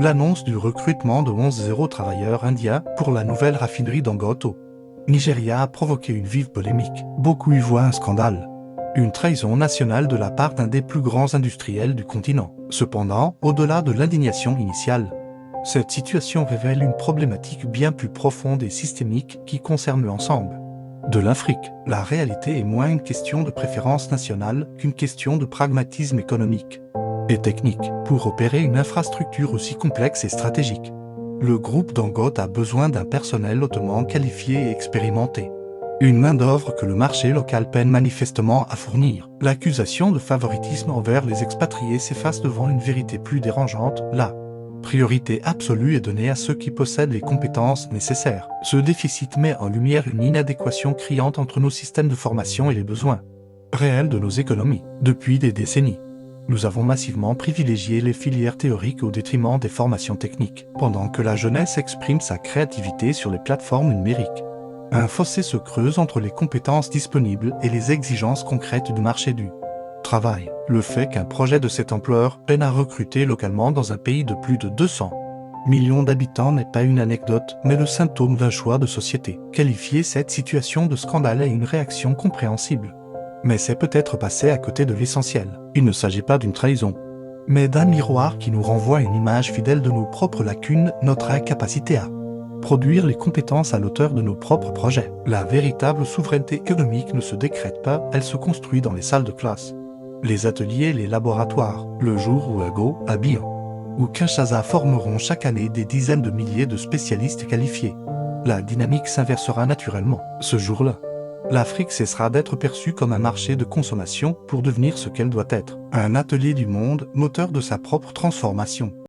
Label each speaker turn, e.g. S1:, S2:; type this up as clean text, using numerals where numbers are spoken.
S1: l'annonce du recrutement de 11 travailleurs indiens pour la nouvelle raffinerie Dangote au Nigeria a provoqué une vive polémique. Beaucoup y voient un scandale. Une trahison nationale de la part d'un des plus grands industriels du continent. Cependant, au-delà de l'indignation initiale, cette situation révèle une problématique bien plus profonde et systémique qui concerne l'ensemble de l'Afrique. La réalité est moins une question de préférence nationale qu'une question de pragmatisme économique et technique. Pour opérer une infrastructure aussi complexe et stratégique, le groupe Dangote a besoin d'un personnel hautement qualifié et expérimenté. Une main-d'œuvre que le marché local peine manifestement à fournir. L'accusation de favoritisme envers les expatriés s'efface devant une vérité plus dérangeante. La priorité absolue est donnée à ceux qui possèdent les compétences nécessaires. Ce déficit met en lumière une inadéquation criante entre nos systèmes de formation et les besoins réels de nos économies. Depuis des décennies, nous avons massivement privilégié les filières théoriques au détriment des formations techniques, pendant que la jeunesse exprime sa créativité sur les plateformes numériques. Un fossé se creuse entre les compétences disponibles et les exigences concrètes du marché du travail. Le fait qu'un projet de cette ampleur peine à recruter localement dans un pays de plus de 200 millions d'habitants n'est pas une anecdote, mais le symptôme d'un choix de société. Qualifier cette situation de scandale est une réaction compréhensible. Mais c'est peut-être passer à côté de l'essentiel. Il ne s'agit pas d'une trahison, mais d'un miroir qui nous renvoie à une image fidèle de nos propres lacunes, notre incapacité à produire les compétences à l'auteur de nos propres projets. La véritable souveraineté économique ne se décrète pas, elle se construit dans les salles de classe, les ateliers et les laboratoires. Le jour où Ago, Abidjan ou Kinshasa formeront chaque année des dizaines de milliers de spécialistes qualifiés, la dynamique s'inversera naturellement. Ce jour-là, l'Afrique cessera d'être perçue comme un marché de consommation pour devenir ce qu'elle doit être, un atelier du monde, moteur de sa propre transformation.